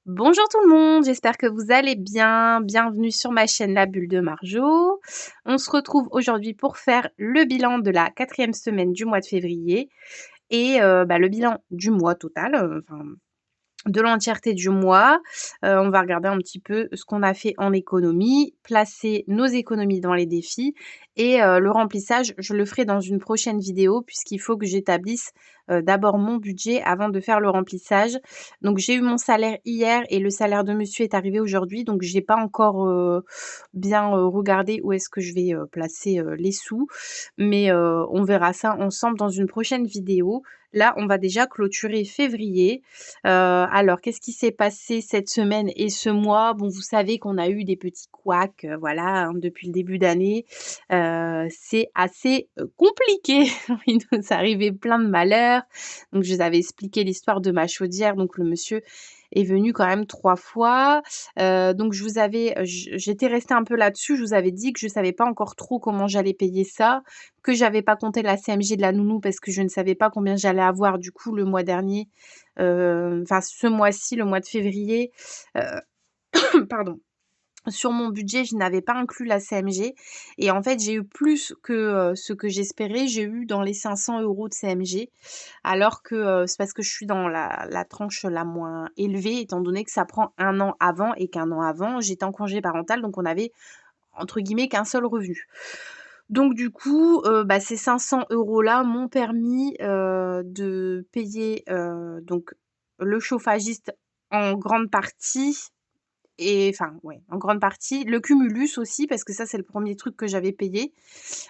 Bonjour tout le monde, j'espère que vous allez bien. Bienvenue sur ma chaîne La Bulle de Marjo. On se retrouve aujourd'hui pour faire le bilan de la 4e semaine du mois de février et le bilan du mois total, enfin de l'entièreté du mois. On va regarder un petit peu ce qu'on a fait en économie, placer nos économies dans les défis et le remplissage, je le ferai dans une prochaine vidéo puisqu'il faut que j'établisse, d'abord mon budget avant de faire le remplissage. Donc j'ai eu mon salaire hier et le salaire de monsieur est arrivé aujourd'hui, donc j'ai pas encore, bien, regardé où est-ce que je vais, placer, les sous. Mais on verra ça ensemble dans une prochaine vidéo. Là, on va déjà clôturer février. Alors qu'est-ce qui s'est passé cette semaine et ce mois? Bon, vous savez qu'on a eu des petits couacs, voilà, hein, depuis le début d'année. C'est assez, compliqué. Il nous est arrivé plein de malheurs. Donc je vous avais expliqué l'histoire de ma chaudière, donc le monsieur est venu quand même 3 fois. Donc j'étais restée un peu là-dessus. Je vous avais dit que je savais pas encore trop comment j'allais payer ça, que j'avais pas compté la CMG de la nounou parce que je ne savais pas combien j'allais avoir du coup le mois dernier, enfin ce mois-ci, le mois de février, pardon. Sur mon budget, je n'avais pas inclus la CMG et en fait, j'ai eu plus que, ce que j'espérais. J'ai eu dans les 500 € de CMG alors que, c'est parce que je suis dans la tranche la moins élevée étant donné que ça prend 1 an avant et qu'1 an avant, j'étais en congé parental donc on avait entre guillemets «qu'un seul revenu». Donc du coup, ces 500 € là m'ont permis, de payer, donc le chauffagiste en grande partie et enfin, ouais, en grande partie. Le cumulus aussi parce que ça, c'est le premier truc que j'avais payé,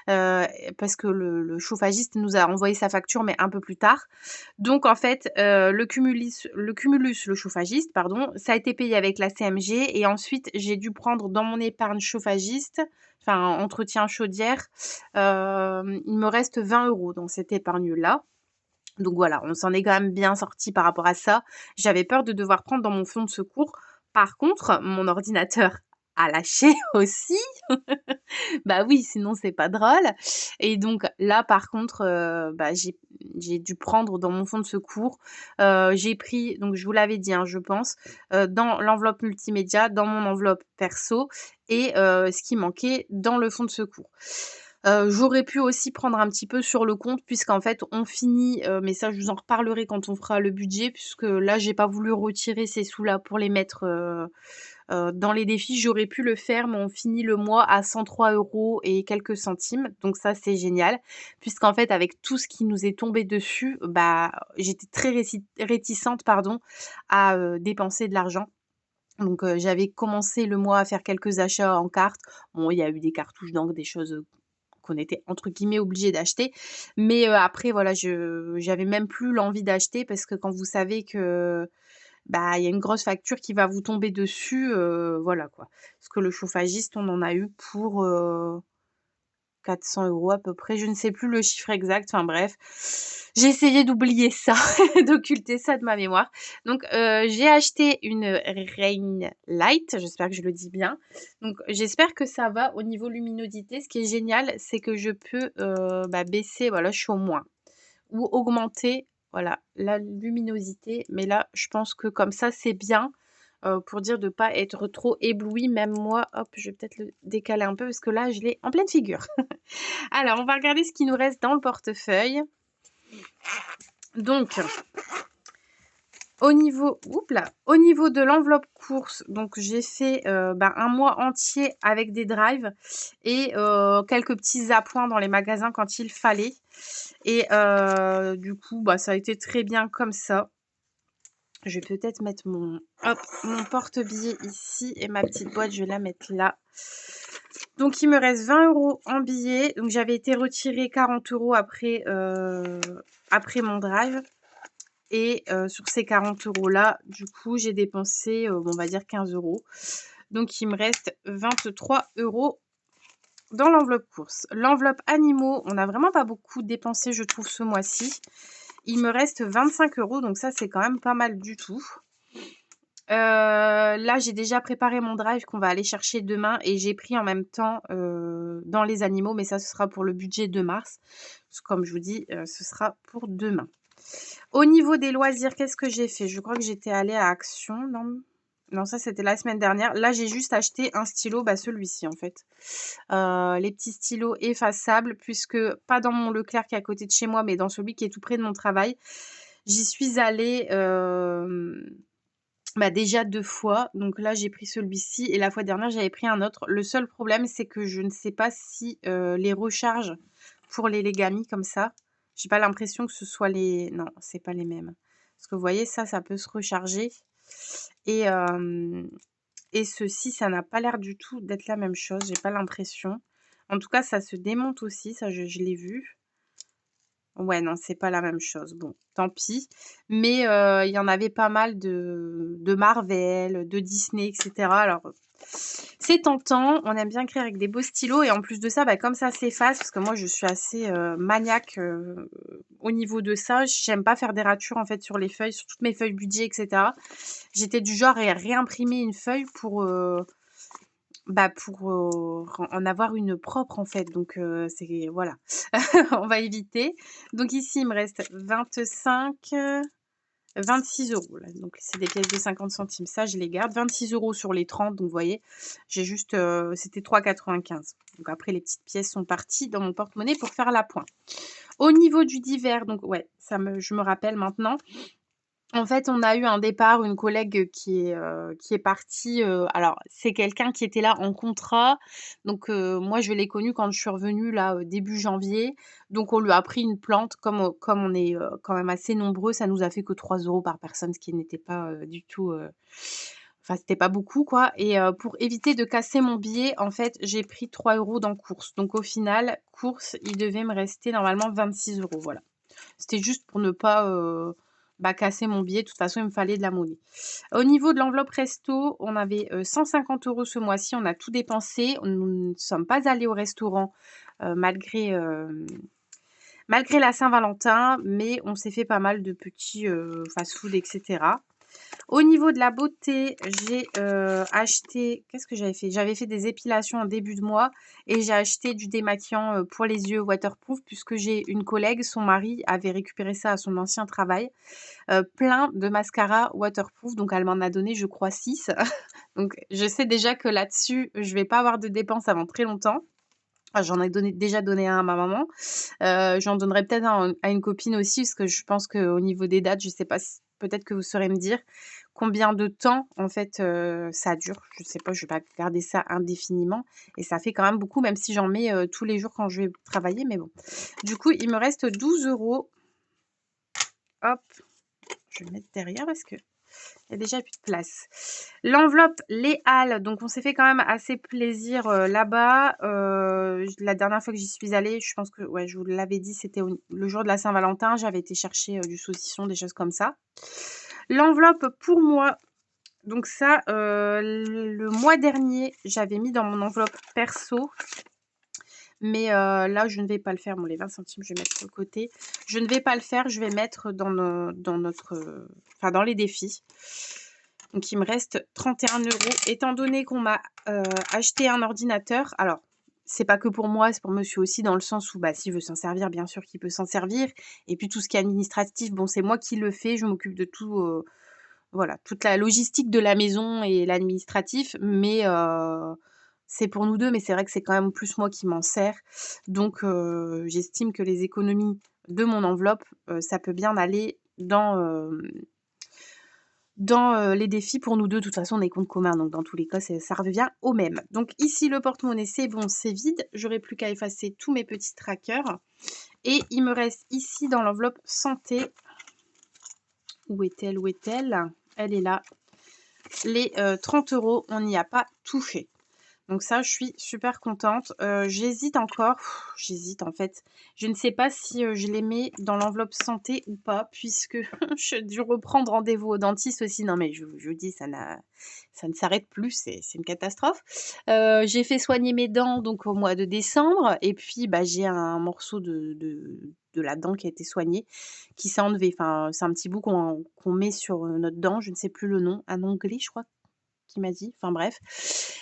heu, parce que le chauffagiste nous a envoyé sa facture, mais un peu plus tard. Donc en fait, le chauffagiste, pardon, ça a été payé avec la CMG et ensuite j'ai dû prendre dans mon épargne chauffagiste, enfin entretien chaudière, il me reste 20 € dans cette épargne-là. Donc voilà, on s'en est quand même bien sortis par rapport à ça. J'avais peur de devoir prendre dans mon fonds de secours. Par contre, mon ordinateur a lâché aussi. Bah oui, sinon c'est pas drôle et donc là, par contre, j'ai dû prendre dans mon fonds de secours. J'ai pris donc je vous l'avais dit, hein, je pense, dans l'enveloppe multimédia, dans mon enveloppe perso et ce qui manquait dans le fonds de secours. J'aurais pu aussi prendre un petit peu sur le compte puisqu'en fait on finit, mais ça je vous en reparlerai quand on fera le budget puisque là j'ai pas voulu retirer ces sous-là pour les mettre, dans les défis. J'aurais pu le faire, mais on finit le mois à 103 € et quelques centimes, donc ça c'est génial. Puisqu'en fait avec tout ce qui nous est tombé dessus, j'étais très réticente pardon, à, dépenser de l'argent. Donc j'avais commencé le mois à faire quelques achats en carte. Bon, il y a eu des cartouches d'encre, des choses, qu'on était entre guillemets «obligés» d'acheter. Mais après voilà, j'avais même plus l'envie d'acheter parce que quand vous savez que, il y a une grosse facture qui va vous tomber dessus, voilà quoi. Parce que le chauffagiste, on en a eu pour, 400 € à peu près, je ne sais plus le chiffre exact, enfin bref. J'ai essayé d'oublier ça, d'occulter ça de ma mémoire. Donc j'ai acheté une Ring Light, j'espère que je le dis bien. Donc j'espère que ça va au niveau luminosité. Ce qui est génial, c'est que je peux, baisser, voilà, je suis au moins ou augmenter, voilà, la luminosité. Mais là, je pense que comme ça, c'est bien, pour dire de pas être trop éblouie. Même moi, hop, je vais peut-être le décaler un peu parce que là, je l'ai en pleine figure. Alors, on va regarder ce qui nous reste dans le portefeuille. Donc, au niveau de l'enveloppe courses, donc j'ai fait, un mois entier avec des drives et quelques petits appoints dans les magasins quand il fallait et du coup, ça a été très bien comme ça. Je vais peut-être mettre mon porte-billets ici et ma petite boîte, je vais la mettre là. Donc il me reste 20 € en billets. Donc j'avais été retirer 40 € après mon drive et sur ces 40 € là, du coup, j'ai dépensé, on va dire 15 €. Donc il me reste 23 € dans l'enveloppe courses. L'enveloppe animaux, on n'a vraiment pas beaucoup dépensé, je trouve, ce mois-ci. Il me reste 25 €, donc ça, c'est quand même pas mal du tout. Là, j'ai déjà préparé mon drive qu'on va aller chercher demain et j'ai pris en même temps, dans les animaux, mais ça, ce sera pour le budget de mars. Parce que comme je vous dis, ce sera pour demain. Au niveau des loisirs, qu'est-ce que j'ai fait? Je crois que j'étais allée à Action, non? Non, ça, c'était la semaine dernière. Là, j'ai juste acheté un stylo, bah, celui-ci, en fait. Les petits stylos effaçables puisque pas dans mon Leclerc qui est à côté de chez moi, mais dans celui qui est tout près de mon travail. J'y suis allée, bah, déjà 2 fois, donc là, j'ai pris celui-ci et la fois dernière, j'avais pris un autre. Le seul problème, c'est que je ne sais pas si, les recharges pour les Legami comme ça, j'ai pas l'impression que ce soit les non, c'est pas les mêmes. Parce que vous voyez, ça peut se recharger et hem et ceci, ça n'a pas l'air du tout d'être la même chose, j'ai pas l'impression. En tout cas, ça se démonte aussi, ça je l'ai vu. Ouais, non, c'est pas la même chose. Bon, tant pis. Mais il y en avait pas mal de Marvel, de Disney et cetera. Alors, c'est tentant, on aime bien écrire avec des beaux stylos et en plus de ça, bah, comme ça s'efface parce que moi je suis assez, maniaque, au niveau de ça. J'aime pas faire des ratures en fait sur les feuilles, sur toutes mes feuilles budget et cetera. J'étais du genre à réimprimer une feuille pour, bah, pour, en avoir une propre en fait, donc c'est voilà, on va éviter. Donc ici, il me reste 25, 26 € là, donc c'est des pièces de 50 centimes, ça je les garde. 26 € sur les 30, donc vous voyez, j'ai juste, c'était 3,95 €. Donc après les petites pièces sont parties dans mon porte-monnaie pour faire la pointe. Au niveau du divers, donc ouais, je me rappelle maintenant. En fait, on a eu un départ, une collègue qui est partie, alors c'est quelqu'un qui était là en contrat, donc moi je l'ai connue quand je suis revenue là, début janvier, donc on lui a pris une plante comme on est, quand même assez nombreux, ça nous a fait que 3 € par personne, ce qui n'était pas, du tout, enfin c'était pas beaucoup quoi et pour éviter de casser mon billet, en fait, j'ai pris 3 € dans courses, donc au final, courses, il devait me rester normalement 26 €, voilà. C'était juste pour ne pas, bah, casser mon billet. De toute façon, il me fallait de la monnaie. Au niveau de l'enveloppe resto, on avait, 150 € ce mois-ci. On a tout dépensé. Nous ne sommes pas allés au restaurant, malgré, malgré la Saint-Valentin, mais on s'est fait pas mal de petits, fast-food et cetera. Au niveau de la beauté, j'ai, acheté qu'est-ce que j'avais fait? J'avais fait des épilations en début de mois et j'ai acheté du démaquillant, pour les yeux waterproof puisque j'ai une collègue, son mari avait récupéré ça à son ancien travail, plein de mascaras waterproof, donc elle m'en a donné je crois 6. Donc je sais déjà que là-dessus, je vais pas avoir de dépenses avant très longtemps. Ah, j'en ai déjà donné un à ma maman, j'en donnerai peut-être un à une copine aussi parce que je pense qu'au niveau des dates, je sais pas si peut-être que vous saurez me dire combien de temps en fait, ça dure. Je sais pas, je vais pas garder ça indéfiniment et ça fait quand même beaucoup même si j'en mets, tous les jours quand je vais travailler, mais bon. Du coup, il me reste 12 €. Hop, je vais le mettre derrière parce que il y a déjà plus de place. L'enveloppe, les Halles, donc on s'est fait quand même assez plaisir, là-bas. La dernière fois que j'y suis allée, je pense que ouais, je vous l'avais dit, c'était le jour de la Saint-Valentin. J'avais été chercher, du saucisson, des choses comme ça. L'enveloppe pour moi, donc ça, le mois dernier, j'avais mis dans mon enveloppe perso, mais là, je ne vais pas le faire. Bon, les 20 centimes, je vais mettre sur le côté. Je ne vais pas le faire, je vais mettre dans notre, enfin dans les défis. Donc il me reste 31 €. Étant donné qu'on m'a, acheté un ordinateur, alors c'est pas que pour moi, c'est pour monsieur aussi dans le sens où, bah, s'il veut s'en servir, bien sûr qu'il peut s'en servir et puis tout ce qui est administratif, bon, c'est moi qui le fais, je m'occupe de tout, voilà, toute la logistique de la maison et l'administratif, mais c'est pour nous 2, mais c'est vrai que c'est quand même plus moi qui m'en sers. Donc j'estime que les économies de mon enveloppe, ça peut bien aller dans, les défis pour nous 2. De toute façon, on est compte commun, donc dans tous les cas, ça revient au même. Donc ici, le porte-monnaie, c'est bon, c'est vide. J'aurai plus qu'à effacer tous mes petits trackers et il me reste ici dans l'enveloppe santé, où est-elle? Où est-elle? Elle est là. Les 30 €, on n'y a pas touché. Donc ça, je suis super contente. J'hésite encore, j'hésite en fait. Je ne sais pas si, je les mets dans l'enveloppe santé ou pas puisque j'ai dû reprendre rendez-vous au dentiste aussi. Non mais je vous dis, ça ne s'arrête plus, c'est une catastrophe. J'ai fait soigner mes dents donc au mois de décembre et puis, bah, j'ai un morceau de la dent qui a été soigné, qui s'est enlevé. Enfin, c'est un petit bout qu'on met sur, notre dent, je ne sais plus le nom, un onglet je crois qu'il m'a dit, enfin bref.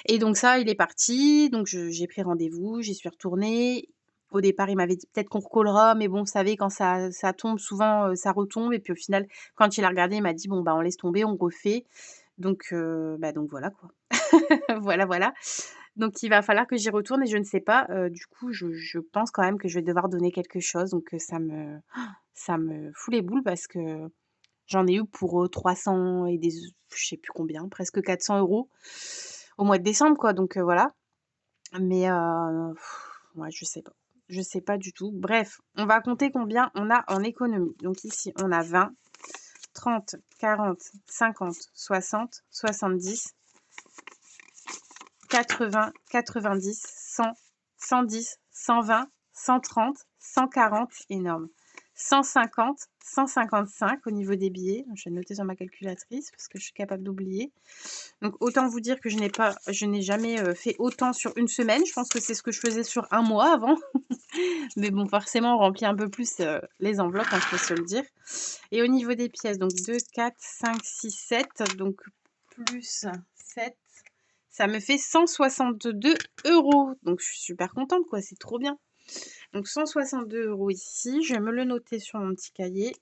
Et donc ça, il est parti, donc j'ai pris rendez-vous, j'y suis retournée. Au départ, il m'avait dit: «Peut-être qu'on recollera», mais bon, vous savez quand ça tombe souvent, ça retombe et puis au final, quand il a regardé, il m'a dit: «Bon, bah, on laisse tomber, on refait». Donc voilà quoi. Voilà, voilà. Donc il va falloir que j'y retourne et je ne sais pas, du coup, je pense quand même que je vais devoir donner quelque chose donc ça me fout les boules parce que j'en ai eu pour, 300 et des je sais plus combien, presque 400 € au mois de décembre quoi donc voilà. Mais ouais, je sais pas. Je sais pas du tout. Bref, on va compter combien on a en économie. Donc ici, on a 20, 30, 40, 50, 60, 70, 80, 90, 100, 110, 120, 130, 140, énorme. 150, 155 au niveau des billets. Je vais noter sur ma calculatrice parce que je suis capable d'oublier. Donc autant vous dire que je n'ai jamais fait autant sur une semaine. Je pense que c'est ce que je faisais sur un mois avant. Mais bon, forcément, on remplit un peu plus les enveloppes, hein, je peux se le dire. Et au niveau des pièces, donc 2, 4, 5, 6, 7. Donc plus 7. Ça me fait 162 €. Donc je suis super contente, quoi. C'est trop bien. Donc 162 € ici. Je vais me le noter sur mon petit cahier.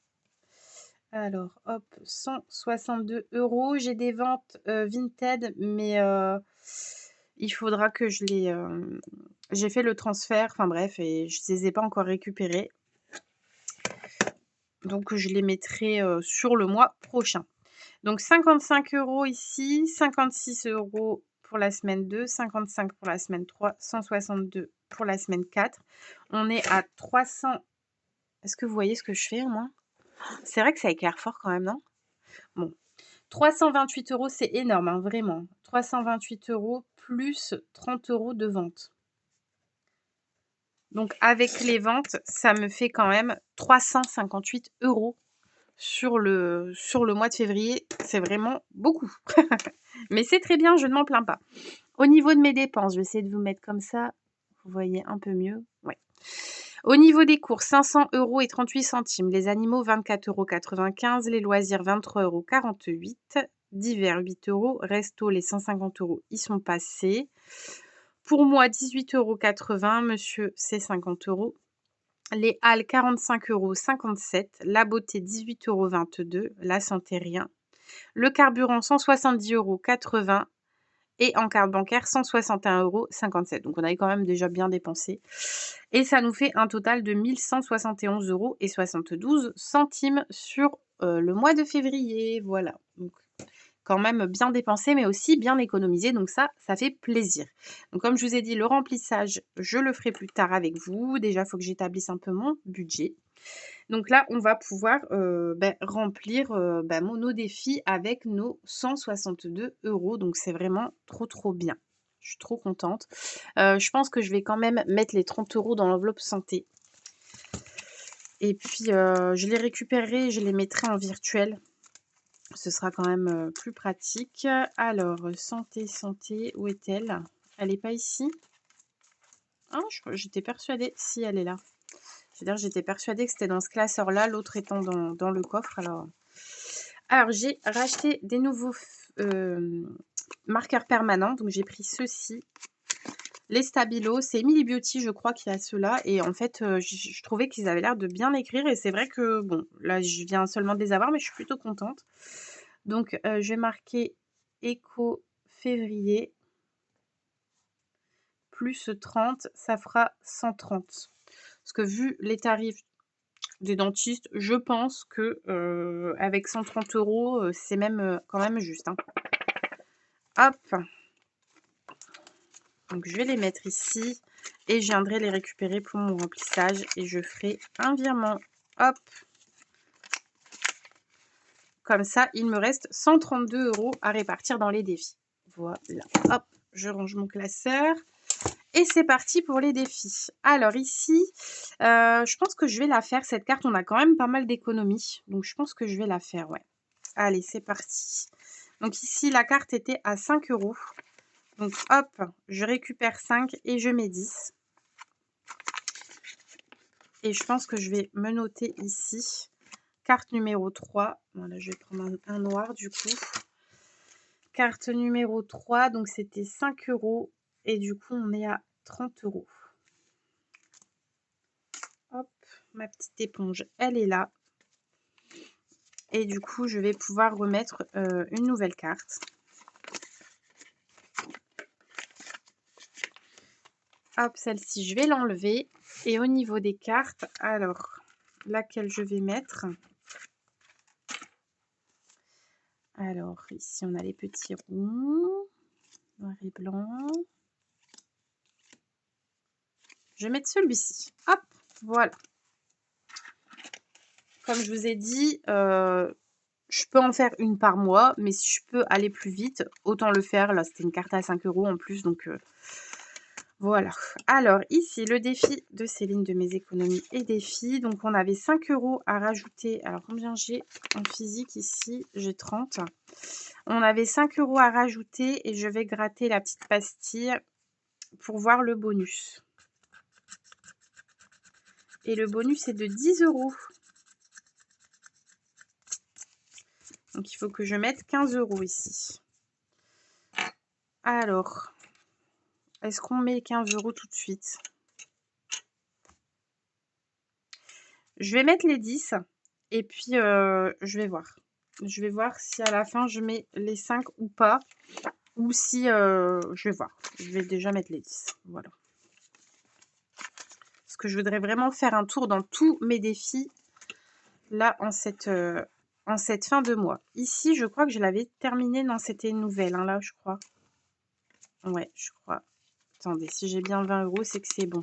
Alors, hop, 162 €. J'ai des ventes Vinted, mais il faudra que je les. J'ai fait le transfert, enfin bref, et je ne les ai pas encore récupérés. Donc, je les mettrai sur le mois prochain. Donc, 55 € ici, 56 € pour la semaine 2, 55 pour la semaine 3, 162 pour la semaine 4. On est à 300. Est-ce que vous voyez ce que je fais, moi? C'est vrai que ça éclaire fort quand même, non? Bon. 328 €, c'est énorme, hein, vraiment. 328 € plus 30 € de vente. Donc avec les ventes, ça me fait quand même 358 € sur le mois de février. C'est vraiment beaucoup. Mais c'est très bien, je ne m'en plains pas. Au niveau de mes dépenses, je vais essayer de vous mettre comme ça. Vous voyez un peu mieux. Ouais. Au niveau des courses, 500 € et 38 centimes. Les animaux, 24,95 €. Les loisirs, 23,48 €. Divers, 8 €. Resto, les 150 €, ils sont passés. Pour moi, 18,80 €. Monsieur, c'est 50 €. Les halles, 45,57 €. La beauté, 18,22 €. La santé, rien. Le carburant, 170,80 €. Et en carte bancaire, 161,57 €. Donc on avait quand même déjà bien dépensé. Et ça nous fait un total de 1171,72 € sur le mois de février. Voilà. Donc quand même bien dépensé, mais aussi bien économisé. Donc ça fait plaisir. Donc comme je vous ai dit, le remplissage, je le ferai plus tard avec vous. Déjà, il faut que j'établisse un peu mon budget. Donc là, on va pouvoir remplir nos défis avec nos 162 €. Donc c'est vraiment trop, trop bien. Je suis trop contente. Je pense que je vais quand même mettre les 30 € dans l'enveloppe santé. Et puis, je les récupérerai, je les mettrai en virtuel. Ce sera quand même plus pratique. Alors, santé, où est-elle? Elle n'est pas ici? Ah, j'étais persuadée. Si, elle est là. C'est-à-dire, j'étais persuadée que c'était dans ce classeur-là, l'autre étant dans le coffre. Alors j'ai racheté des nouveaux marqueurs permanents. Donc, j'ai pris ceux-ci. Les Stabilo, c'est Emily Beauty, je crois, qui a ceux-là. Et en fait, je trouvais qu'ils avaient l'air de bien écrire. Et c'est vrai que, bon, là, je viens seulement de les avoir, mais je suis plutôt contente. Donc, je vais marquer éco février plus 30, ça fera 130. Parce que vu les tarifs des dentistes, je pense que avec 130 €, c'est même quand même juste. Hein. Hop. Donc je vais les mettre ici et je viendrai les récupérer pour mon remplissage et je ferai un virement. Hop. Comme ça, il me reste 132 € à répartir dans les défis. Voilà. Hop, je range mon classeur. Et c'est parti pour les défis. Alors ici, je pense que je vais la faire. Cette carte, on a quand même pas mal d'économies. Donc je pense que je vais la faire, ouais. Allez, c'est parti. Donc ici, la carte était à 5 €. Donc hop, je récupère 5 et je mets 10. Et je pense que je vais me noter ici. Carte numéro 3. Voilà, je vais prendre un noir du coup. Carte numéro 3, donc c'était 5 €. Et du coup, on est à 30 €. Hop, ma petite éponge, elle est là. Et du coup, je vais pouvoir remettre une nouvelle carte. Hop, celle-ci, je vais l'enlever. Et au niveau des cartes, alors, laquelle je vais mettre? Alors, ici, on a les petits ronds, noir et blanc. Je vais mettre celui-ci. Hop, voilà. Comme je vous ai dit, je peux en faire une par mois, mais si je peux aller plus vite, autant le faire. Là, c'était une carte à 5 € en plus, donc voilà. Alors, ici, le défi de Céline de mes économies et défis. Donc, on avait 5 € à rajouter. Alors, combien j'ai en physique ici? J'ai 30. On avait 5 € à rajouter et je vais gratter la petite pastille pour voir le bonus. Et le bonus est de 10 €. Donc, il faut que je mette 15 € ici. Alors, est-ce qu'on met 15 € tout de suite? Je vais mettre les 10 et puis je vais voir. Je vais voir si à la fin je mets les 5 ou pas. Ou si je vais voir. Je vais déjà mettre les 10. Voilà. Parce que je voudrais vraiment faire un tour dans tous mes défis là en cette fin de mois. Ici, je crois que je l'avais terminé. Non, c'était une nouvelle, hein, là, je crois. Ouais, je crois. Attendez, si j'ai bien 20 €, c'est que c'est bon.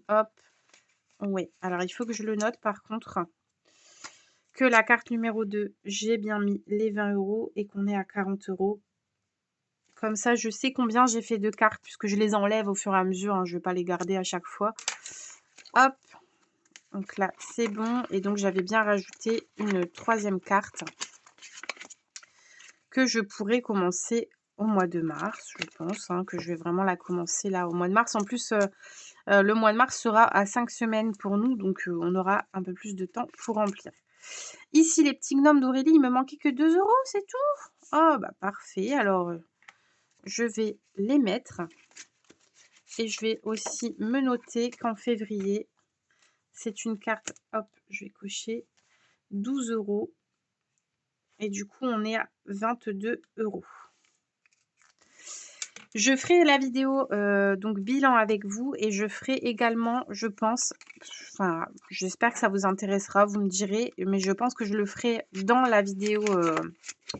Hop. Oui, alors il faut que je le note par contre. Que la carte numéro 2, j'ai bien mis les 20 € et qu'on est à 40 €. Comme ça, je sais combien j'ai fait de cartes puisque je les enlève au fur et à mesure. Hein, je ne vais pas les garder à chaque fois. Hop. Donc là, c'est bon. Et donc, j'avais bien rajouté une troisième carte que je pourrais commencer au mois de mars, je pense. Hein, que je vais vraiment la commencer là au mois de mars. En plus, le mois de mars sera à 5 semaines pour nous. Donc, on aura un peu plus de temps pour remplir. Ici, les petits gnomes d'Aurélie, il me manquait que 2 €, c'est tout? Oh, bah parfait. Alors, je vais les mettre. Et je vais aussi me noter qu'en février, c'est une carte, hop, je vais cocher 12 €. Et du coup, on est à 22 €. Je ferai la vidéo donc bilan avec vous et je ferai également, je pense, enfin, j'espère que ça vous intéressera, vous me direz, mais je pense que je le ferai dans la vidéo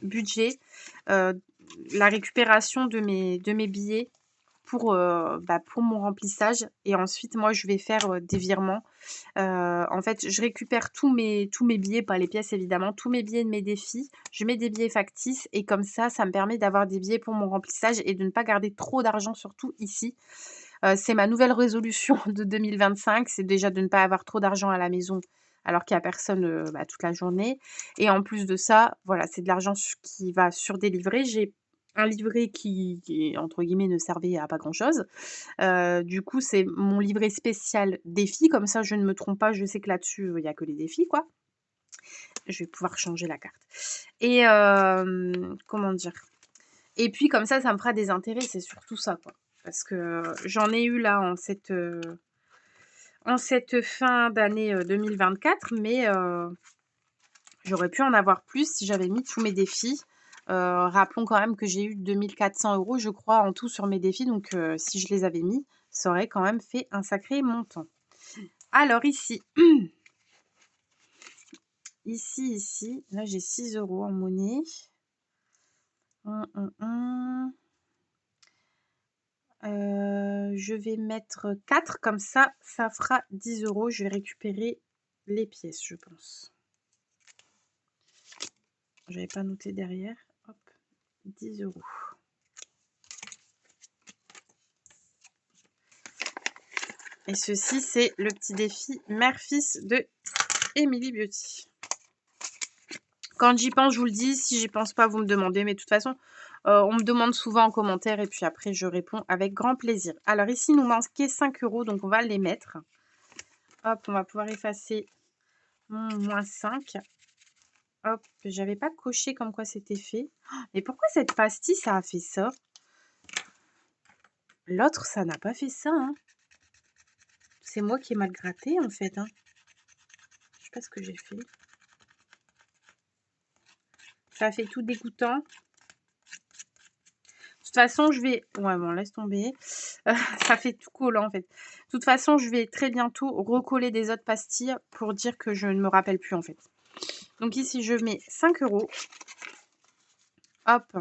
budget, la récupération de mes billets pour mon remplissage. Et ensuite, moi, je vais faire des virements. En fait, je récupère tous mes billets, pas les pièces évidemment, tous mes billets de mes défis. Je mets des billets factices et comme ça me permet d'avoir des billets pour mon remplissage et de ne pas garder trop d'argent, surtout ici. C'est ma nouvelle résolution de 2025, c'est déjà de ne pas avoir trop d'argent à la maison alors qu'il n'y a personne toute la journée. Et en plus de ça, voilà, c'est de l'argent qui va sur des livrets. J'ai un livret qui, entre guillemets, ne servait à pas grand-chose. Du coup, c'est mon livret spécial défi, comme ça je ne me trompe pas, je sais que là-dessus, il y a que les défis, quoi. Je vais pouvoir changer la carte. Et comment dire? Et puis comme ça me fera des intérêts, c'est surtout ça, quoi. Parce que j'en ai eu là en cette fin d'année 2024, mais j'aurais pu en avoir plus si j'avais mis tous mes défis. Rappelons quand même que j'ai eu 2 400 € je crois en tout sur mes défis, donc si je les avais mis, ça aurait quand même fait un sacré montant. Alors ici, ici, là j'ai 6 € en monnaie. Je vais mettre 4 comme ça fera 10 €. Je vais récupérer les pièces, je pense. J'avais pas noté derrière. Hop, 10 €. Et ceci, c'est le petit défi mère-fils de Emily Beauty. Quand j'y pense, je vous le dis. Si j'y pense pas, vous me demandez. Mais de toute façon, on me demande souvent en commentaire. Et puis après, je réponds avec grand plaisir. Alors ici, il nous manquait 5 €. Donc, on va les mettre. Hop, on va pouvoir effacer mon moins 5. Hop, j'avais pas coché comme quoi c'était fait. Oh, mais pourquoi cette pastille, ça a fait ça? L'autre, ça n'a pas fait ça, hein. C'est moi qui ai mal gratté, en fait, hein. Je sais pas ce que j'ai fait. Ça fait tout dégoûtant. De toute façon, je vais... Ouais, bon, laisse tomber. Ça fait tout collant, en fait. De toute façon, je vais très bientôt recoller des autres pastilles pour dire que je ne me rappelle plus, en fait. Donc ici, je mets 5 €. Hop.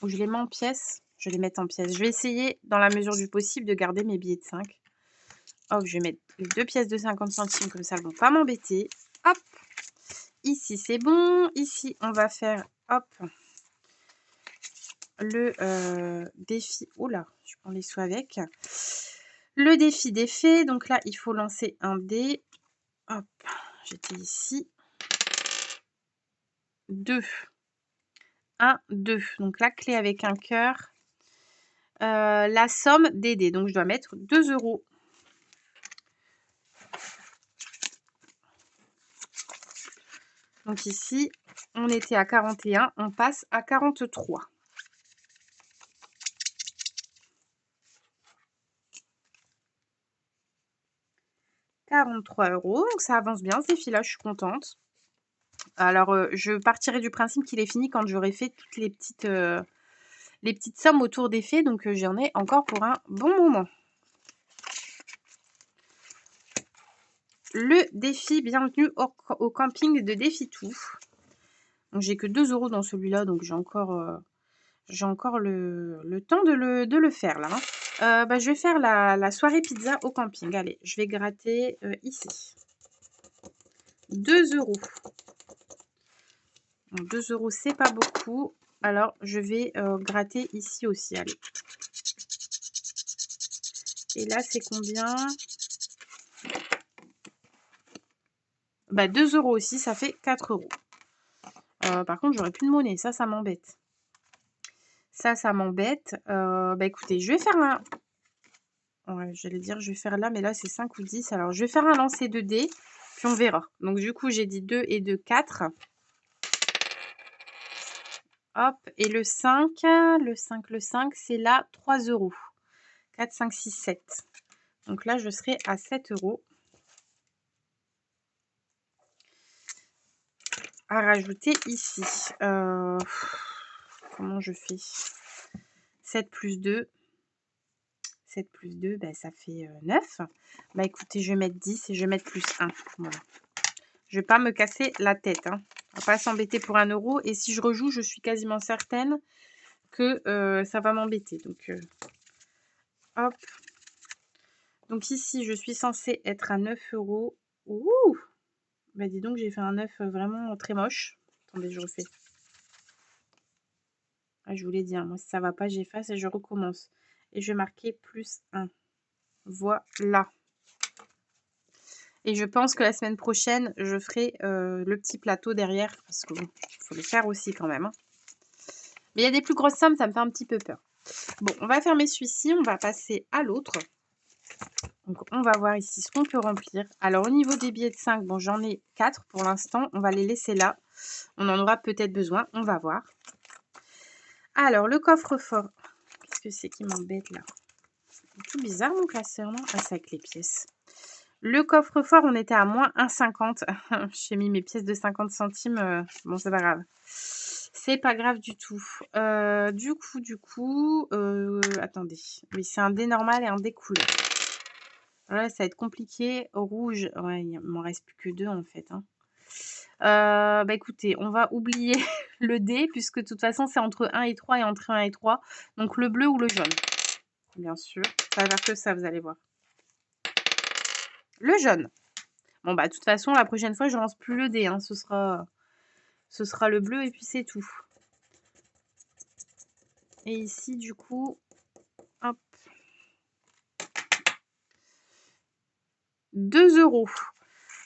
Je les mets en pièces. Je vais les mettre en pièces. Je vais essayer, dans la mesure du possible, de garder mes billets de 5. Hop, je vais mettre les 2 pièces de 50 centimes, comme ça, elles ne vont pas m'embêter. Hop. Ici, c'est bon. Ici, on va faire, hop, le défi. Oh là, je prends les sous avec. Le défi des fées. Donc là, il faut lancer un dé. Hop, j'étais ici. 2. 1, 2. Donc la clé avec un cœur. La somme des dés. Donc je dois mettre 2 €. Donc ici, on était à 41. On passe à 43. 43 €. Donc ça avance bien, ces filles-là, je suis contente. Alors, je partirai du principe qu'il est fini quand j'aurai fait toutes les petites sommes autour des fées. Donc, j'en ai encore pour un bon moment. Le défi bienvenue au camping de Défi Tout. Donc, j'ai que 2 € dans celui-là. Donc, j'ai encore le temps de le faire, là. Bah, je vais faire la soirée pizza au camping. Allez, je vais gratter ici. 2 €. Donc, 2 €, c'est pas beaucoup. Alors, je vais gratter ici aussi. Allez. Et là, c'est combien? Bah, 2 € aussi, ça fait 4 €. Par contre, j'aurais plus de monnaie. Ça m'embête. Ça m'embête. Bah, écoutez, je vais faire un... Ouais, j'allais dire, je vais faire là, mais là, c'est 5 ou 10. Alors, je vais faire un lancer de dés, puis on verra. Donc, du coup, j'ai dit 2 et 2, 4. Hop, et le 5, le 5, c'est là 3 €. 4, 5, 6, 7. Donc là, je serai à 7 € à rajouter ici. Comment je fais? 7 plus 2. 7 plus 2, bah, ça fait 9. Bah, écoutez, je vais mettre 10 et je vais mettre plus 1. Voilà. Je ne vais pas me casser la tête. Hein. On va pas s'embêter pour 1 €. Et si je rejoue, je suis quasiment certaine que ça va m'embêter. Donc, hop. Donc ici, je suis censée être à 9 €. Ouh! Bah, dis donc, j'ai fait un 9 vraiment très moche. Attendez, je refais. Ah, je vous l'ai dit, hein, moi, si ça ne va pas, j'efface et je recommence. Et je vais marquer plus 1. Voilà. Et je pense que la semaine prochaine, je ferai le petit plateau derrière. Parce qu'il faut le faire aussi quand même. Hein. Mais il y a des plus grosses sommes, ça me fait un petit peu peur. Bon, on va fermer celui-ci. On va passer à l'autre. Donc, on va voir ici ce qu'on peut remplir. Alors, au niveau des billets de 5, bon, j'en ai 4 pour l'instant. On va les laisser là. On en aura peut-être besoin. On va voir. Alors, le coffre-fort. Qu'est-ce que c'est qui m'embête là? C'est tout bizarre mon classeur, non? Ah, c'est avec les pièces. Le coffre-fort, on était à moins 1,50. J'ai mis mes pièces de 50 centimes. Bon, c'est pas grave. C'est pas grave du tout. Du coup, attendez. Oui, c'est un dé normal et un dé couleur. Là, ça va être compliqué. Rouge, ouais, il m'en reste plus que 2 en fait. Hein. Bah écoutez, on va oublier le dé puisque de toute façon, c'est entre 1 et 3 et entre 1 et 3. Donc le bleu ou le jaune. Bien sûr. Ça va faire que ça, vous allez voir. Le jaune. Bon, bah, de toute façon, la prochaine fois, je lance plus le dé. Hein. Ce sera le bleu et puis c'est tout. Et ici, du coup, hop. 2 €.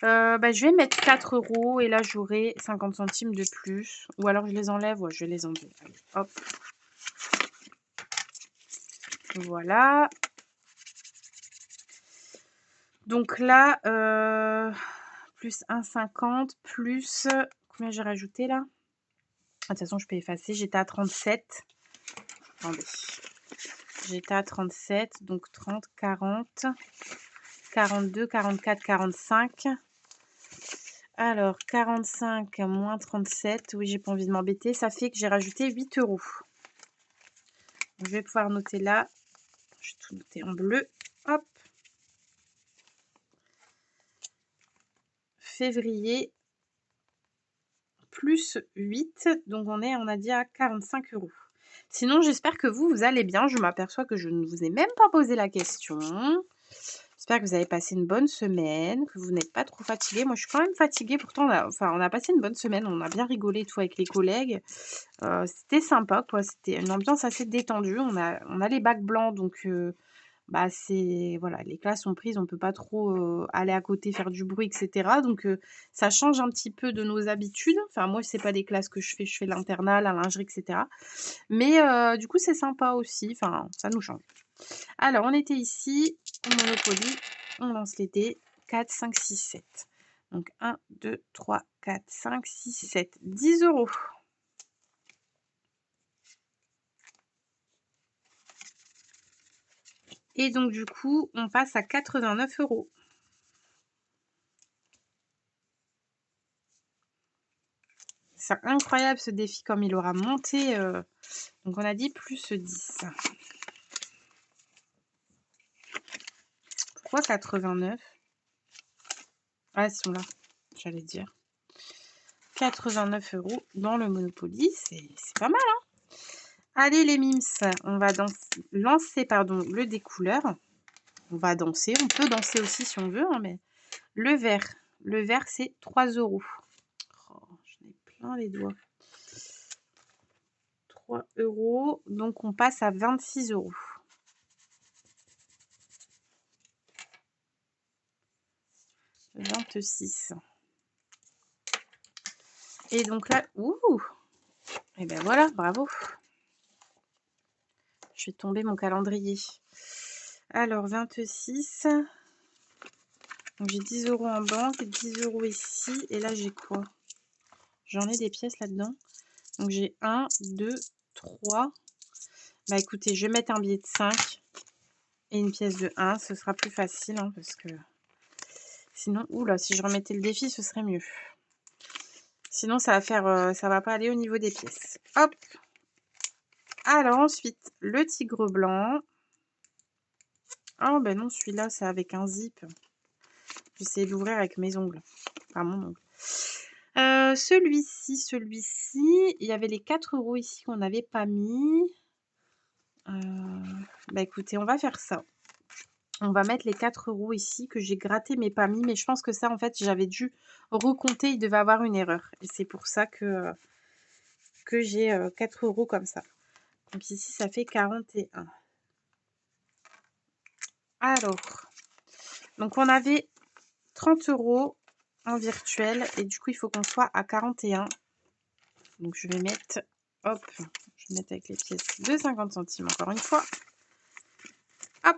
Bah, je vais mettre 4 € et là, j'aurai 50 centimes de plus. Ou alors, je les enlève. Ouais, je vais les enlever. Allez, hop. Voilà. Donc là, plus 1,50 plus... Combien j'ai rajouté là? De toute façon, je peux effacer. J'étais à 37. Attendez. J'étais à 37. Donc 30, 40, 42, 44, 45. Alors 45 moins 37, oui, j'ai pas envie de m'embêter, ça fait que j'ai rajouté 8 €. Je vais pouvoir noter là, je vais tout noter en bleu. Hop. Février plus 8, donc on a dit à 45 €. Sinon, j'espère que vous allez bien. Je m'aperçois que je ne vous ai même pas posé la question. J'espère que vous avez passé une bonne semaine, que vous n'êtes pas trop fatigués. Moi, je suis quand même fatiguée. Pourtant, on a passé une bonne semaine. On a bien rigolé et tout avec les collègues. C'était sympa, quoi. C'était une ambiance assez détendue. On a les bacs blancs, donc bah, c'est voilà, les classes sont prises, on peut pas trop, aller à côté, faire du bruit et cetera, donc ça change un petit peu de nos habitudes. Enfin, moi, c'est pas des classes que je fais l'internat, la lingerie et cetera, mais du coup, c'est sympa aussi, enfin, ça nous change. Alors, on était ici, au Monopoly, on lance les dés, 4, 5, 6, 7. Donc 1, 2, 3, 4, 5, 6, 7, 10 €. Et donc du coup, on passe à 89 €. C'est incroyable ce défi comme il aura monté, donc on a dit plus 10. Pourquoi 89? Ah, elles sont là, j'allais dire. 89 € dans le Monopoly, c'est pas mal, hein? Allez les mims, on va lancer pardon, le découleur. On va danser, on peut danser aussi si on veut, hein, mais le vert. Le vert, c'est 3 €. Oh, j'en ai plein les doigts. 3 €, donc on passe à 26 €. 26. Et donc là, ouh! Et ben voilà, bravo. Je vais tomber mon calendrier. Alors 26. Donc j'ai 10 € en banque, 10 € ici. Et là j'ai quoi? J'en ai des pièces là-dedans. Donc j'ai 1, 2, 3. Bah écoutez, je vais mettre un billet de 5 et une pièce de 1. Ce sera plus facile, hein, parce que sinon, oula, si je remettais le défi, ce serait mieux. Sinon, ça va faire, ça va pas aller au niveau des pièces. Hop. Alors ensuite, le tigre blanc. Oh ben non, celui-là, c'est avec un zip. J'essaie d'ouvrir avec mes ongles. Enfin, mon ongle. Celui-ci, il y avait les 4 € ici qu'on n'avait pas mis. Bah écoutez, on va faire ça. On va mettre les 4 € ici que j'ai gratté mais pas mis. Mais je pense que ça, en fait, j'avais dû recompter. Il devait avoir une erreur. Et c'est pour ça que j'ai 4 € comme ça. Donc ici, ça fait 41. Alors, donc on avait 30 € en virtuel et du coup, il faut qu'on soit à 41. Donc je vais mettre, hop, je vais mettre avec les pièces de 50 centimes encore une fois. Hop.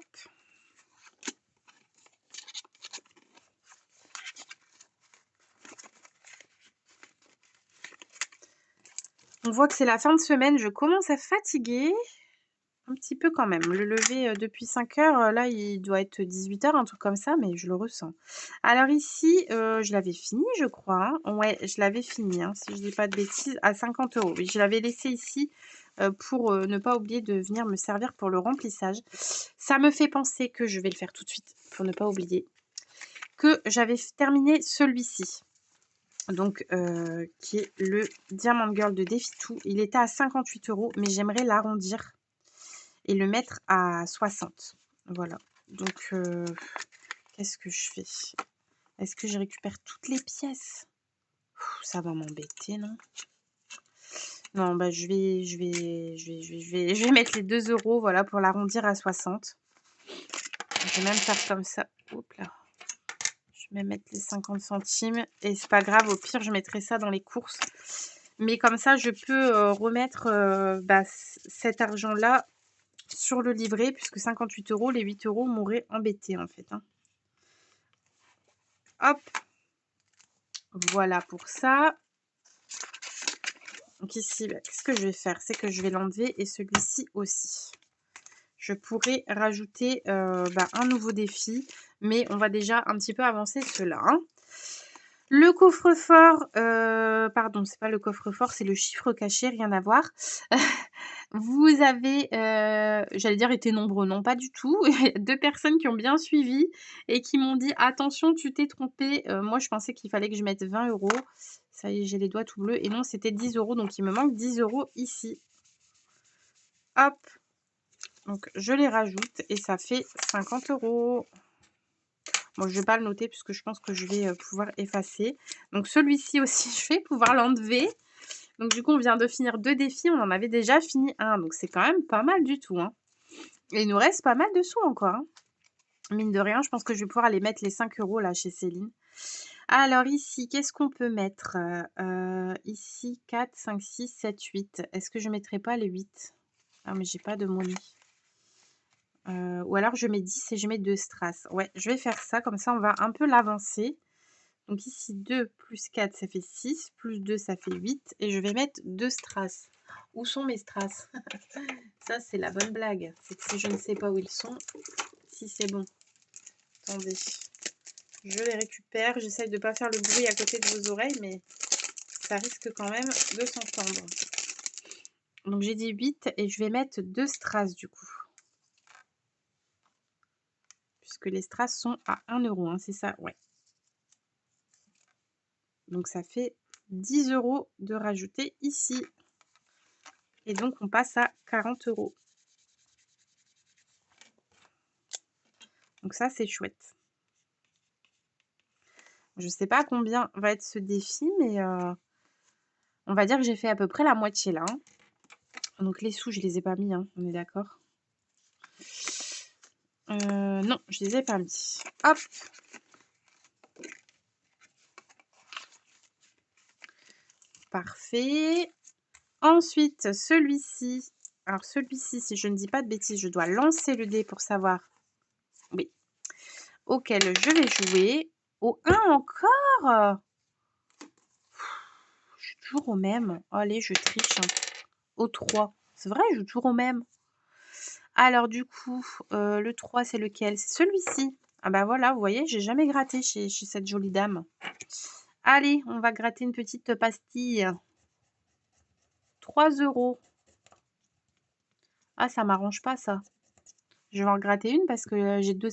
On voit que c'est la fin de semaine, je commence à fatiguer. Un petit peu quand même. Le lever depuis 5 heures, là, il doit être 18 heures, un truc comme ça, mais je le ressens. Alors ici, je l'avais fini, je crois, hein. Ouais, je l'avais fini, hein, si je dis pas de bêtises, à 50 €. Oui, je l'avais laissé ici pour ne pas oublier de venir me servir pour le remplissage. Ça me fait penser que je vais le faire tout de suite, pour ne pas oublier, que j'avais terminé celui-ci. Donc, qui est le Diamond Girl de DeFi2. Il était à 58 €, mais j'aimerais l'arrondir et le mettre à 60. Voilà. Donc, qu'est-ce que je fais? Est-ce que je récupère toutes les pièces? Ça va m'embêter, non? Non, bah je vais mettre les 2 €, voilà, pour l'arrondir à 60. Je vais même faire comme ça. Hop là. Je vais même mettre les 50 centimes et c'est pas grave, au pire, je mettrai ça dans les courses. Mais comme ça, je peux remettre cet argent-là sur le livret, puisque 58 €, les 8 € m'auraient embêté en fait, hein. Hop, voilà pour ça. Donc ici, qu'est-ce que je vais faire? C'est que je vais l'enlever et celui-ci aussi. Je pourrais rajouter un nouveau défi, mais on va déjà un petit peu avancer cela, hein. Le coffre-fort, pardon, c'est pas le coffre-fort, c'est le chiffre caché, rien à voir. Vous avez, j'allais dire été nombreux, non pas du tout. Il y a 2 personnes qui ont bien suivi et qui m'ont dit: «Attention, tu t'es trompé». Moi je pensais qu'il fallait que je mette 20 €. Ça y est, j'ai les doigts tout bleus et non, c'était 10 €, donc il me manque 10 € ici. Hop, donc je les rajoute et ça fait 50 €. Bon, je vais pas le noter puisque je pense que je vais, pouvoir effacer. Donc celui-ci aussi, je vais pouvoir l'enlever. Donc du coup, on vient de finir 2 défis, on en avait déjà fini un, donc c'est quand même pas mal du tout, hein. Et il nous reste pas mal de sous encore, hein. Mine de rien, je pense que je vais pouvoir aller mettre les 5 € là chez Céline. Alors ici, qu'est-ce qu'on peut mettre? Ici 4, 5, 6, 7, 8. Est-ce que je mettrais pas les 8? Ah mais j'ai pas de money. Ou alors je mets 10 et je mets 2 strass. Ouais, je vais faire ça, comme ça on va un peu l'avancer. Donc ici 2 plus 4 ça fait 6, plus 2 ça fait 8 et je vais mettre 2 strass. Où sont mes strass? Ça c'est la bonne blague. C'est que si je ne sais pas où ils sont, si c'est bon. Attendez. Je les récupère. J'essaye de ne pas faire le bruit à côté de vos oreilles, mais ça risque quand même de s'entendre. Donc j'ai dit 8 et je vais mettre 2 strass du coup. Puisque les strass sont à 1 €, hein, c'est ça? Ouais. Donc ça fait 10 € de rajouter ici. Et donc on passe à 40 €. Donc ça c'est chouette. Je sais pas combien va être ce défi, mais on va dire que j'ai fait à peu près la moitié là, hein. Donc les sous, je les ai pas mis, hein, on est d'accord? Non, je les ai pas mis. Hop! Parfait. Ensuite, celui-ci. Alors celui-ci, si je ne dis pas de bêtises, je dois lancer le dé pour savoir, oui, auquel je vais jouer. Au 1 encore? Je suis toujours au même. Allez, je triche, hein. Au 3. C'est vrai, je joue toujours au même. Alors du coup, le 3 c'est lequel? C'est celui-ci. Ah bah voilà, vous voyez, j'ai jamais gratté chez cette jolie dame. Allez, on va gratter une petite pastille. 3 €. Ah, ça m'arrange pas ça. Je vais en gratter une parce que j'ai deux.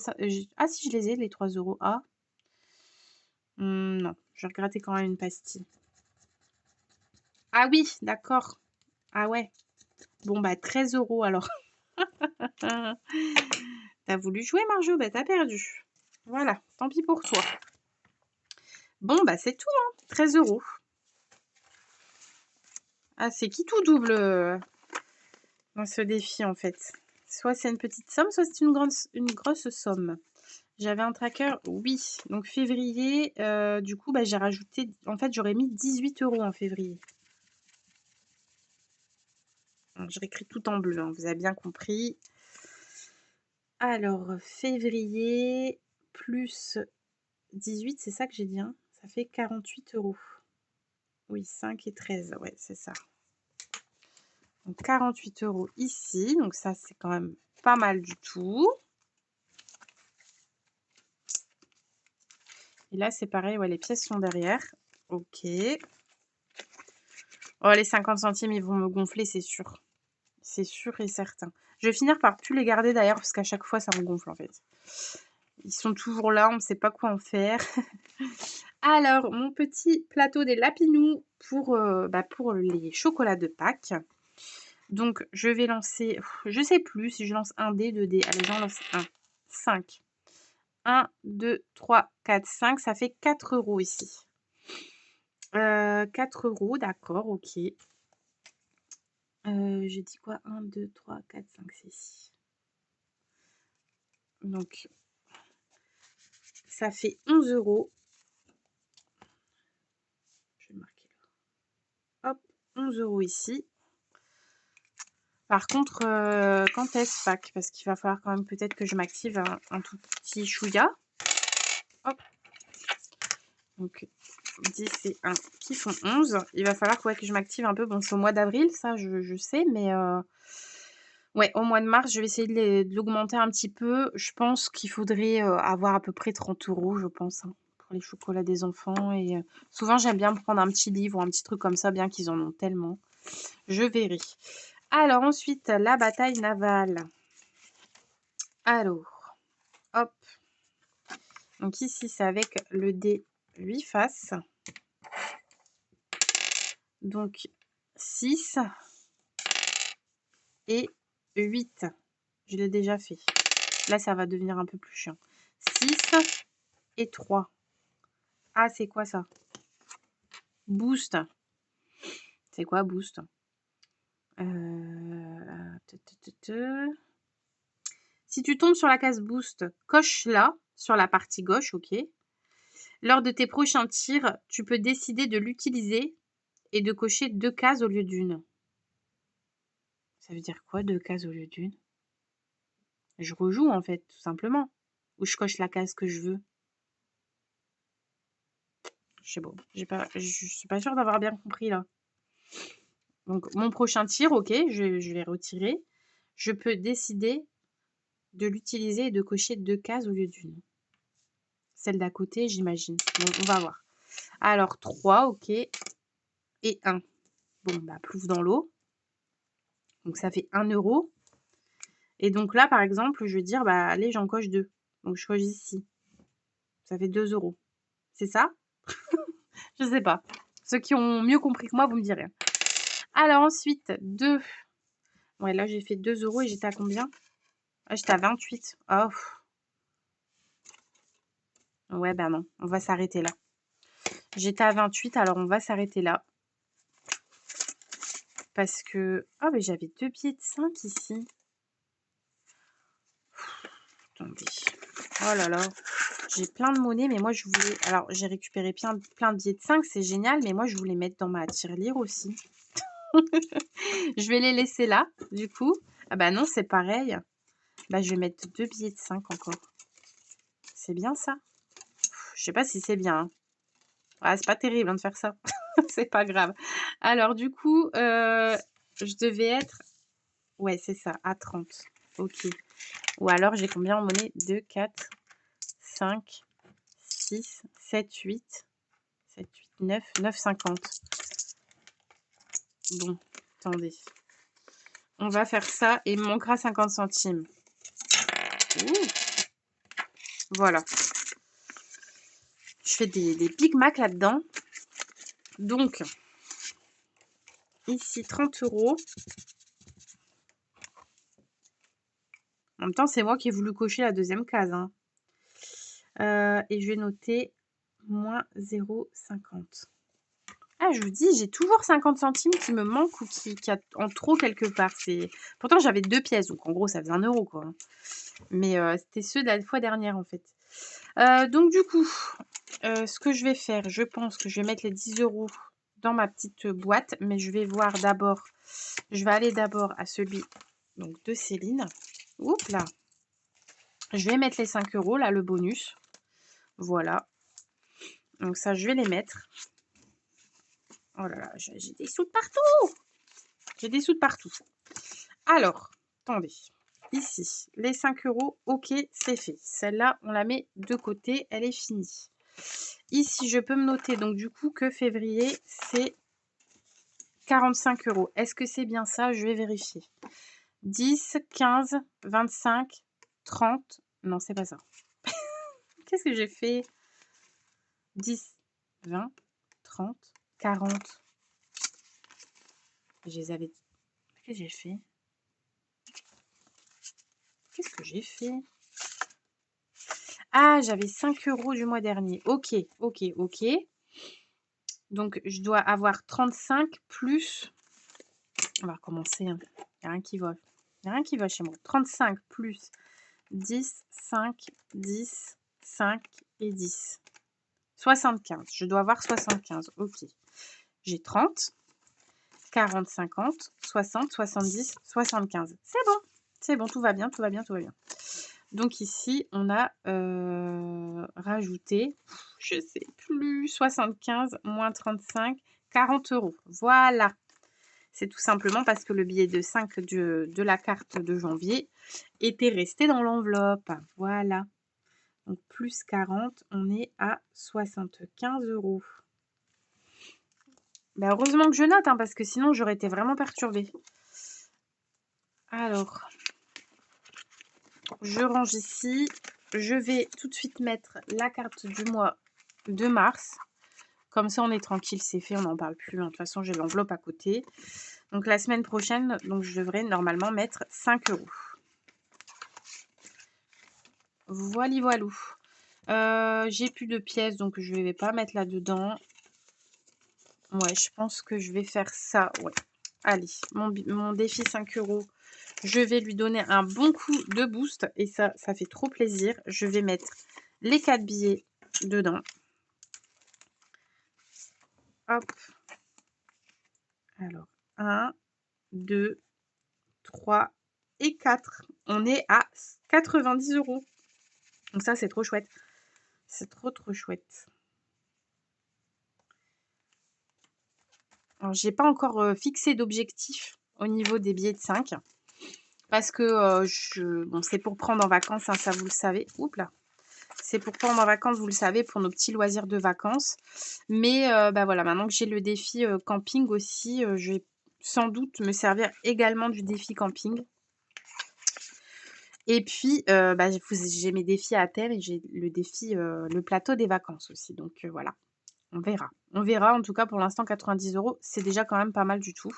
Ah si, je les ai, les 3 €. Ah. Non, je vais regratter quand même une pastille. Ah oui, d'accord. Ah ouais. Bon bah 13 € alors. T'as voulu jouer Marjo, bah t'as perdu. Voilà, tant pis pour toi. Bon bah c'est tout, hein. 13 €. Ah, c'est qui tout double dans ce défi en fait. Soit c'est une petite somme, soit c'est une grosse somme. J'avais un tracker, oui. Donc février, du coup, bah, j'ai rajouté, en fait, j'aurais mis 18 € en février. Donc, je réécris tout en bleu, hein, vous avez bien compris. Alors, février plus 18, c'est ça que j'ai dit, hein? Ça fait 48 €. Oui, 5 et 13, ouais, c'est ça. Donc 48 € ici, donc ça c'est quand même pas mal du tout. Et là c'est pareil, ouais, les pièces sont derrière. Ok. Oh, les 50 centimes, ils vont me gonfler, c'est sûr. C'est sûr et certain. Je vais finir par plus les garder d'ailleurs, parce qu'à chaque fois ça me gonfle en fait. Ils sont toujours là, on ne sait pas quoi en faire. Alors, mon petit plateau des lapinous pour les chocolats de Pâques. Donc, je vais lancer, je sais plus si je lance un dé, 2 dés. Allez, j'en lance un. 5. 1, 2, 3, 4, 5. Ça fait 4 € ici. 4 €, d'accord, ok. Je dis quoi? 1, 2, 3, 4, 5, 6. Donc, ça fait 11 €. Je vais le marquer là. Hop, 11 € ici. Par contre, quand est-ce Pâques? Parce qu'il va falloir quand même peut-être que je m'active un tout petit chouïa. Hop. Donc 10 et 1 qui font 11. Il va falloir que je m'active un peu. Bon, c'est au mois d'avril, ça je sais, mais ouais, au mois de mars, je vais essayer de l'augmenter un petit peu. Je pense qu'il faudrait avoir à peu près 30 € je pense, hein, pour pour les chocolats des enfants. Et souvent, j'aime bien prendre un petit livre ou un petit truc comme ça, bien qu'ils en ont tellement. Je verrai. Alors ensuite, la bataille navale. Alors, hop. Donc ici, c'est avec le dé 8 faces. Donc 6 et 8. Je l'ai déjà fait. Là, ça va devenir un peu plus chiant. 6 et 3. Ah, c'est quoi ça? Boost. C'est quoi boost? Si tu tombes sur la case boost, coche-la sur la partie gauche, ok. Lors de tes prochains tirs, tu peux décider de l'utiliser et de cocher 2 cases au lieu d'une. Ça veut dire quoi, 2 cases au lieu d'une? Je rejoue en fait, tout simplement. Ou je coche la case que je veux. Je sais pas, je suis pas sûre d'avoir bien compris là. Donc mon prochain tir, ok, je vais retirer. Je peux décider de l'utiliser et de cocher 2 cases au lieu d'une. Celle d'à côté, j'imagine. Bon, on va voir. Alors 3, ok. Et 1. Bon, bah plouf dans l'eau. Donc ça fait 1 euro. Et donc là, par exemple, je vais dire, bah allez, j'en coche 2. Donc je coche ici. Ça fait 2 euros. C'est ça? Je sais pas. Ceux qui ont mieux compris que moi, vous me direz. Alors ensuite, 2. Ouais, là, j'ai fait 2 euros et j'étais à combien? Ah, j'étais à 28. Oh. Ouais, bah non, on va s'arrêter là. J'étais à 28, alors on va s'arrêter là. Parce que... Oh, mais j'avais 2 billets de 5 ici. Attendez. Oh là là. J'ai plein de monnaie, mais moi, je voulais... Alors, j'ai récupéré plein de billets de 5, c'est génial, mais moi, je voulais mettre dans ma tirelire aussi. Je vais les laisser là, du coup. Ah bah non, c'est pareil. Bah, je vais mettre 2 billets de 5 encore. C'est bien, ça? Je sais pas si c'est bien, hein. Ah, c'est pas terrible hein, de faire ça. C'est pas grave. Alors, du coup, je devais être... Ouais, c'est ça, à 30. Ok. Ou alors, j'ai combien en monnaie? 2, 4, 5, 6, 7, 8. 7, 8, 9, 9,50. Bon, attendez. On va faire ça et il me manquera 50 centimes. Ouh. Voilà. Je fais des Big Mac là-dedans. Donc, ici, 30 euros. En même temps, c'est moi qui ai voulu cocher la deuxième case. Hein. Et je vais noter moins 0,50. Ah, je vous dis, j'ai toujours 50 centimes qui me manquent ou qui a en trop quelque part. Pourtant, j'avais 2 pièces, donc en gros, ça faisait 1 euro, quoi. Mais c'était ceux de la fois dernière, en fait. Donc, du coup, ce que je vais faire, je pense que je vais mettre les 10 euros dans ma petite boîte. Mais je vais voir d'abord, je vais aller d'abord à celui donc, de Céline. Oups là. Je vais mettre les 5 euros, là, le bonus. Voilà. Donc ça, je vais les mettre. Oh là là, j'ai des sous de partout. J'ai des sous de partout. Alors, attendez. Ici, les 5 euros, ok, c'est fait. Celle-là, on la met de côté, elle est finie. Ici, je peux me noter, donc du coup, que février, c'est 45 euros. Est-ce que c'est bien ça? Je vais vérifier. 10, 15, 25, 30. Non, c'est pas ça. Qu'est-ce que j'ai fait? 10, 20, 30, 40. Je les avais... Qu'est-ce que j'ai fait? Qu'est-ce que j'ai fait? Ah, j'avais 5 euros du mois dernier. Ok, ok, ok. Donc, je dois avoir 35 plus... On va recommencer. Hein. Il n'y a rien qui va. Il n'y a rien qui va chez moi. 35 plus 10, 5, 10, 5 et 10. 75. Je dois avoir 75. Ok. J'ai 30, 40, 50, 60, 70, 75. C'est bon. C'est bon, tout va bien, tout va bien, tout va bien. Donc ici, on a rajouté, je sais plus, 75 moins 35, 40 euros. Voilà. C'est tout simplement parce que le billet de 5 de la carte de janvier était resté dans l'enveloppe. Voilà. Donc plus 40, on est à 75 €. Bah, heureusement que je note, hein, parce que sinon j'aurais été vraiment perturbée. Alors, je range ici. Je vais tout de suite mettre la carte du mois de mars. Comme ça, on est tranquille, c'est fait, on n'en parle plus, hein. De toute façon, j'ai l'enveloppe à côté. Donc la semaine prochaine, donc je devrais normalement mettre 5 €. Voili voilou. J'ai plus de pièces, donc je ne vais pas mettre là-dedans. Ouais, je pense que je vais faire ça, ouais. Allez, mon défi 5 €, je vais lui donner un bon coup de boost. Et ça fait trop plaisir. Je vais mettre les 4 billets dedans. Hop. Alors, 1, 2, 3 et 4. On est à 90 €. Donc ça, c'est trop chouette. C'est trop, trop chouette. Alors, j'ai pas encore fixé d'objectif au niveau des billets de 5. Parce que bon, c'est pour prendre en vacances, hein, ça vous le savez. Oups là. C'est pour prendre en vacances, vous le savez, pour nos petits loisirs de vacances. Mais bah voilà, maintenant que j'ai le défi camping aussi, je vais sans doute me servir également du défi camping. Et puis, bah, j'ai mes défis à thème et j'ai le défi, le plateau des vacances aussi. Donc voilà, on verra. On verra. En tout cas, pour l'instant, 90 €, c'est déjà quand même pas mal du tout.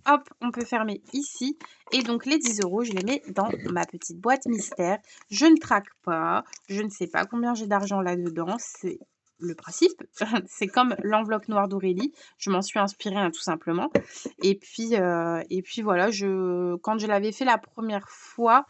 Hop, on peut fermer ici. Et donc, les 10 €, je les mets dans ma petite boîte mystère. Je ne traque pas. Je ne sais pas combien j'ai d'argent là-dedans. C'est le principe. C'est comme l'enveloppe noire d'Aurélie. Je m'en suis inspirée, hein, tout simplement. Et puis voilà, quand je l'avais fait la première fois,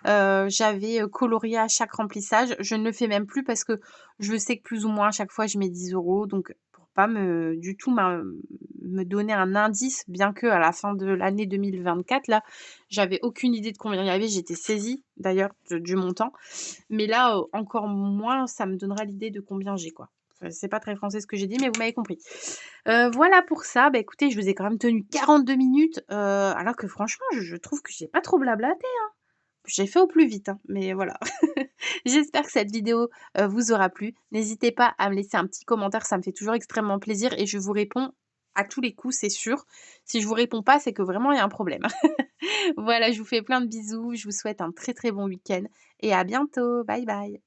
j'avais colorié à chaque remplissage. Je ne le fais même plus parce que je sais que plus ou moins à chaque fois, je mets 10 €. Donc, pour pas du tout me donner un indice, bien que à la fin de l'année 2024, là, j'avais aucune idée de combien il y avait. J'étais saisie d'ailleurs du montant. Mais là, encore moins, ça me donnera l'idée de combien j'ai, quoi. Enfin, c'est pas très français ce que j'ai dit, mais vous m'avez compris. Voilà pour ça. Bah, écoutez, je vous ai quand même tenu 42 minutes, alors que franchement, je trouve que j'ai pas trop blablaté, hein. J'ai fait au plus vite, hein, mais voilà. J'espère que cette vidéo, vous aura plu. N'hésitez pas à me laisser un petit commentaire, ça me fait toujours extrêmement plaisir et je vous réponds à tous les coups, c'est sûr. Si je vous réponds pas, c'est que vraiment il y a un problème. Voilà, je vous fais plein de bisous, je vous souhaite un très, très bon week-end et à bientôt. Bye bye.